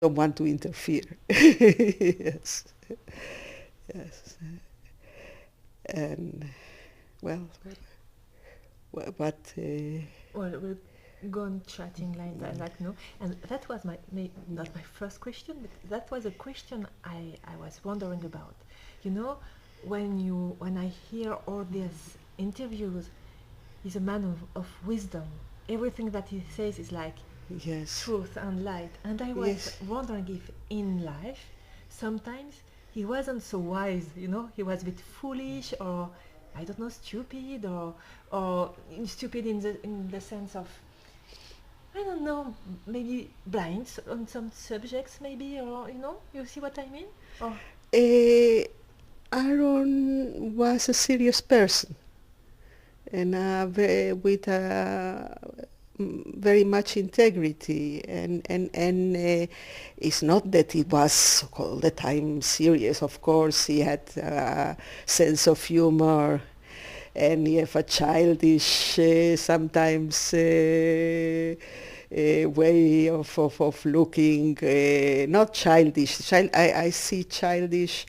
don't want to interfere. Yes, yes, and well, but Well, we'll go on chatting like no. And that was not my first question, but that was a question I was wondering about. You know, when I hear all these interviews, he's a man of wisdom. Everything that he says is like yes, truth and light. And I was yes, wondering if in life, sometimes he wasn't so wise, you know, he was a bit foolish or I don't know, stupid or stupid in the sense of I don't know, maybe blind on some subjects, maybe, or you know, you see what I mean? Or uh, Aaron was a serious person, and with very much integrity, and it's not that he was all the time serious. Of course, he had a sense of humor, and he have a childish, sometimes way of looking, not childish. I see childish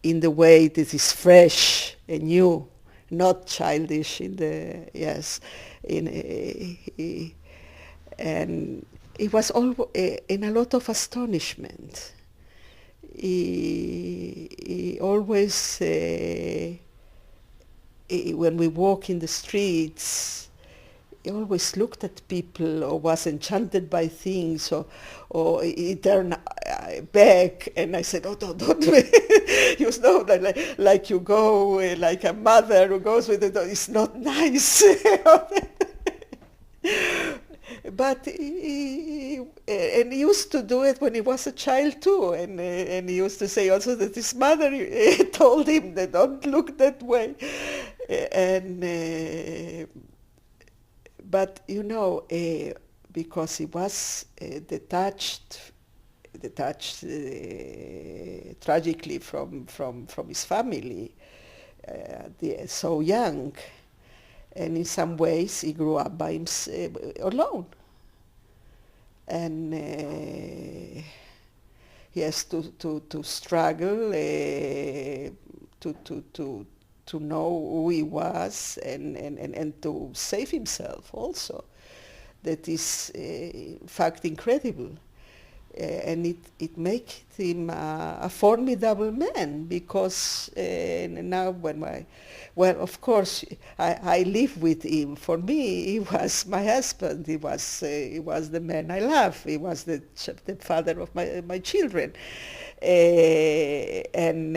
in the way that is fresh and new, not childish in the, yes, in and it was all in a lot of astonishment. He always when we walk in the streets, he always looked at people or was enchanted by things, or he turned back, and I said, "Oh, don't you know, like you go like a mother who goes with it. It's not nice." But and he used to do it when he was a child too, and he used to say also that his mother told him that don't look that way, and but you know, because he was detached tragically from his family, so young, and in some ways he grew up by himself, alone, and he has to struggle to know who he was, and to save himself also. That is in fact incredible. And it makes him a formidable man, because now well, of course, I live with him. For me, he was my husband. He was the man I love. He was the father of my children. And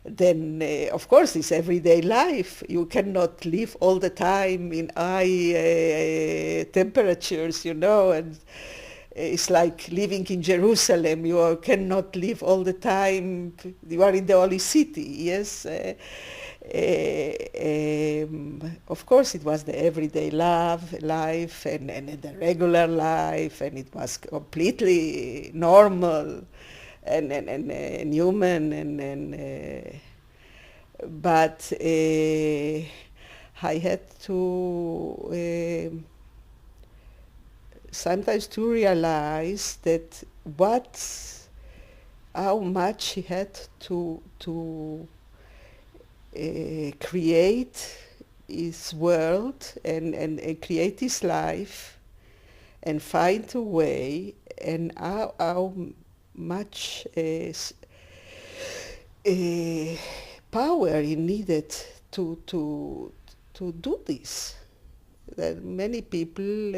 then, of course, this everyday life. You cannot live all the time in high temperatures, you know, and it's like living in Jerusalem. You cannot live all the time. You are in the holy city, yes. Of course, it was the everyday life, and the regular life, and it was completely normal and human, but I had to sometimes to realize that how much he had to create his world, and create his life, and find a way, and how much power he needed to do this. That many people,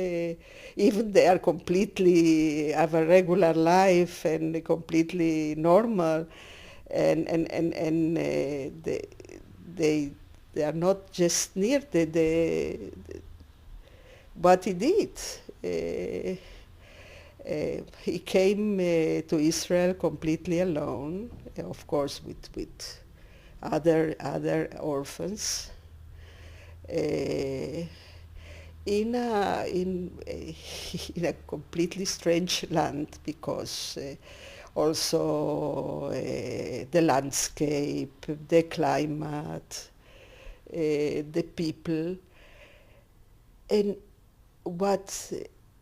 even they are completely have a regular life and completely normal, and they are not just near what he did. He came to Israel completely alone, of course, with other orphans. Uh, in a completely strange land, because also the landscape, the climate, the people, and what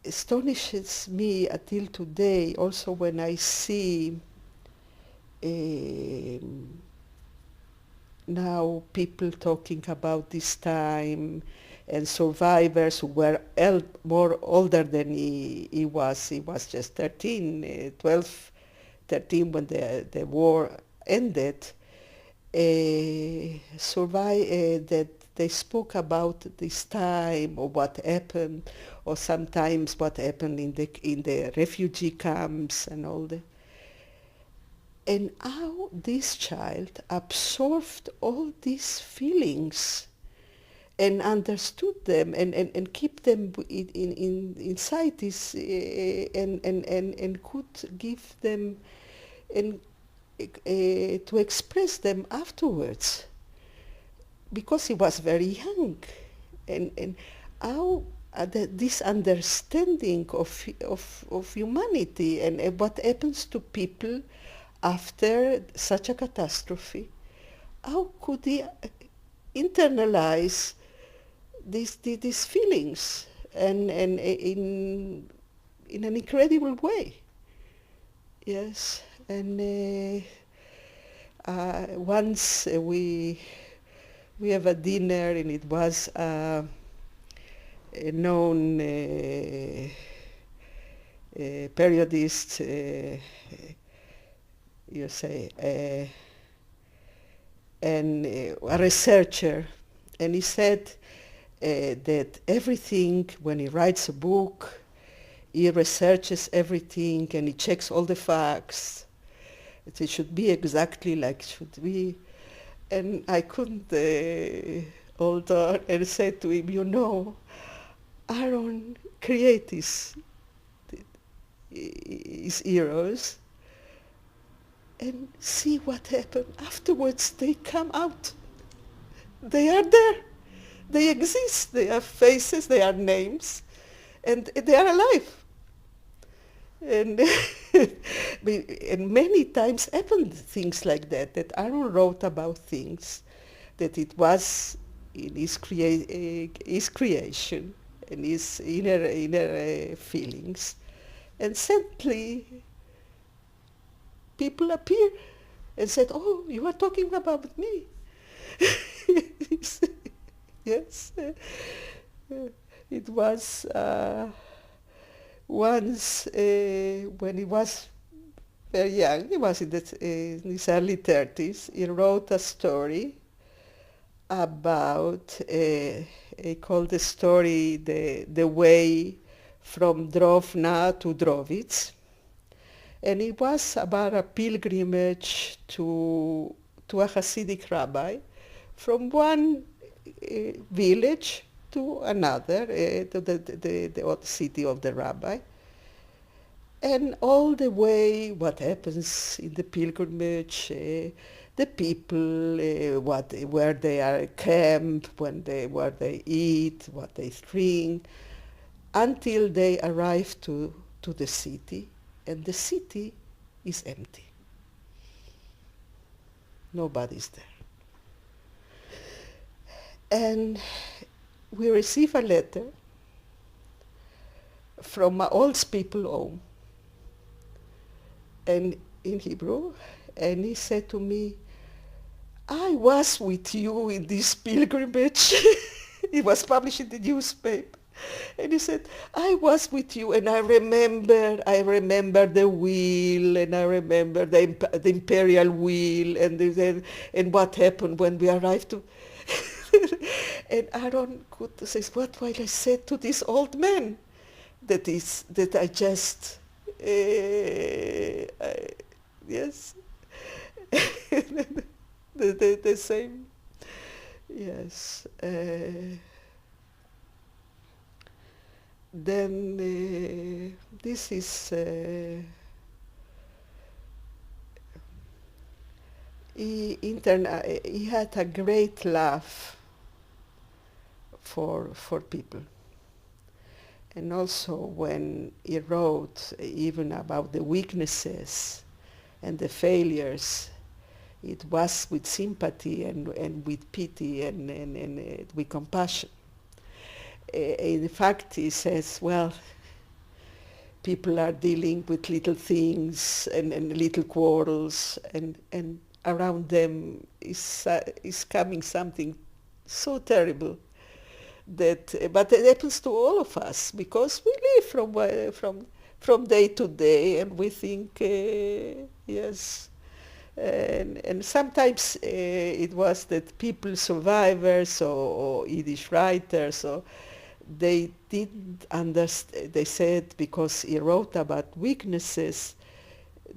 astonishes me until today, also when I see now people talking about this time and survivors who were more older than he was. He was just 13, 12, 13 when the war ended. That they spoke about this time or what happened, or sometimes what happened in the refugee camps and all that. And how this child absorbed all these feelings and understood them and keep them inside this and could give them and to express them afterwards, because he was very young, and how this understanding of humanity and what happens to people after such a catastrophe, how could he internalize these feelings and in an incredible way? Yes, and once we have a dinner, and it was a known periodist, you say, and a researcher, and he said that everything, when he writes a book, he researches everything and he checks all the facts. It should be exactly like it should be. And I couldn't hold on and said to him, you know, Aaron created his heroes, and see what happened. Afterwards, they come out. They are there. They exist. They have faces, they are names, and they are alive. And, and many times happened things like that, that Aaron wrote about things, that it was in his creation and his inner feelings. And suddenly, people appear and said, oh, you are talking about me. Yes. It was once when he was very young, he was in his early 30s, he wrote a story about, he called the story the way from Drovna to Drovitz. And it was about a pilgrimage to a Hasidic rabbi from one village to another, to the old city of the rabbi. And all the way, what happens in the pilgrimage, the people, where they are camped, where they eat, what they drink, until they arrive to the city, and the city is empty. Nobody's there. And we receive a letter from my old people home, and in Hebrew, and he said to me, I was with you in this pilgrimage. It was published in the newspaper. And he said, I was with you, and I remember the wheel, and I remember the imperial wheel, and what happened when we arrived to... And Aaron could say, what will I say to this old man? That I just... yes. the same. Yes. Then this is... he had a great love for people. And also when he wrote even about the weaknesses and the failures, it was with sympathy and with pity and with compassion. In fact, he says, well, people are dealing with little things and little quarrels, and around them is coming something so terrible that, but it happens to all of us because we live from day to day, and we think, yes. And sometimes it was that people, survivors or Yiddish writers, or they didn't understand. They said because he wrote about weaknesses,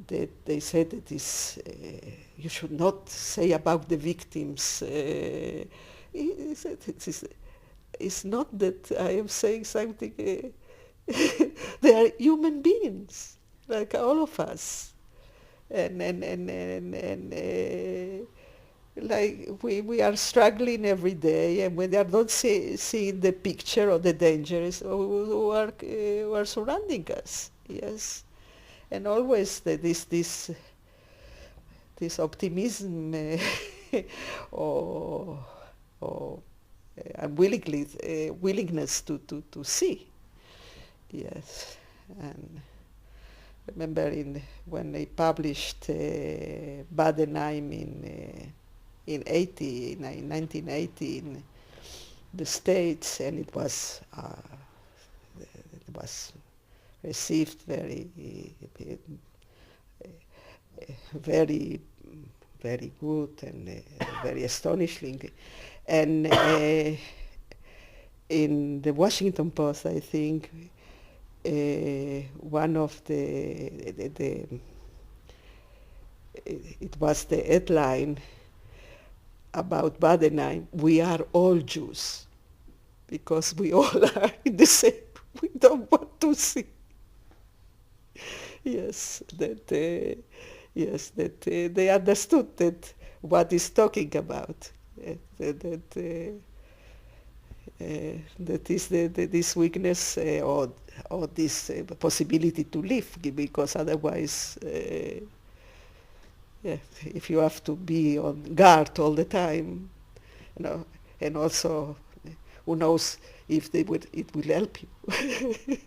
that they said that you should not say about the victims. He said it's not that I am saying something. They are human beings, like all of us, and like we are struggling every day, and when they are not seeing the picture of the dangers who are surrounding us, yes, and always this optimism or willingness to see, yes, and remember when they published Badenheim in 1980 in the States, and it was received very very good and very astonishing, and in the Washington Post, I think. One of it was the headline about Badenheim: "We are all Jews," because we all are in the same. We don't want to see. Yes, that they understood that what he's talking about. That is this weakness or this possibility to live, because otherwise, if you have to be on guard all the time, and also, who knows if it will help you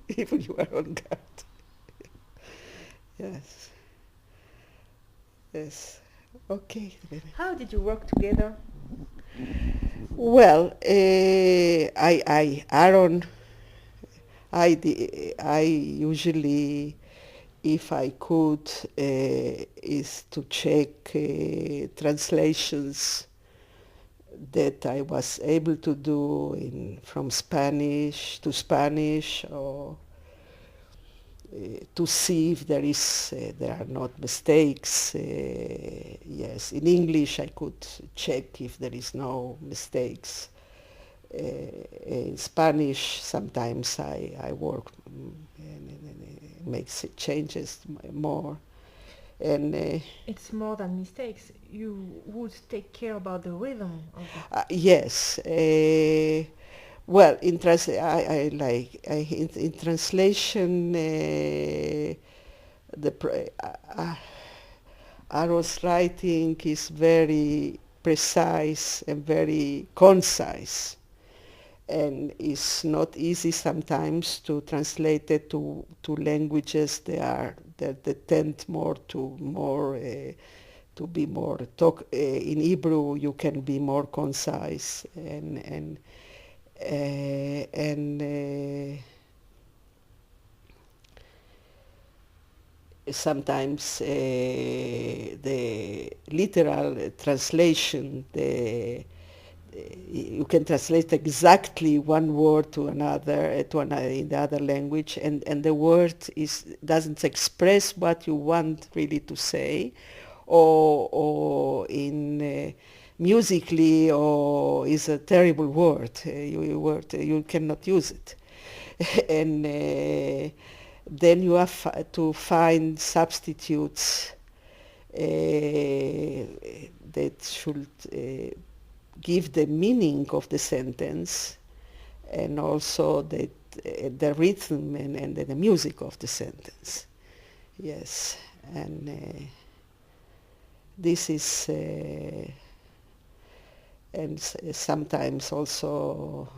if you are on guard. Yes. Yes. Okay. How did you work together? Well, Aaron, I usually, if I could, is to check translations that I was able to do from Spanish to Spanish, or to see if there are not mistakes. Yes, in English I could check if there is no mistakes. In Spanish sometimes I work and make changes more. And it's more than mistakes. You would take care about the rhythm of it. Yes. Well, in translation, Aaron's writing is very precise and very concise, and it's not easy sometimes to translate it to languages that tend to be more talk. In Hebrew, you can be more concise and sometimes the literal translation, you can translate exactly one word to another in the other language, and the word doesn't express what you want really to say, or in musically, or is a terrible word. You cannot use it, and then you have to find substitutes that should give the meaning of the sentence, and also the rhythm and the music of the sentence. Yes, and this is, and sometimes also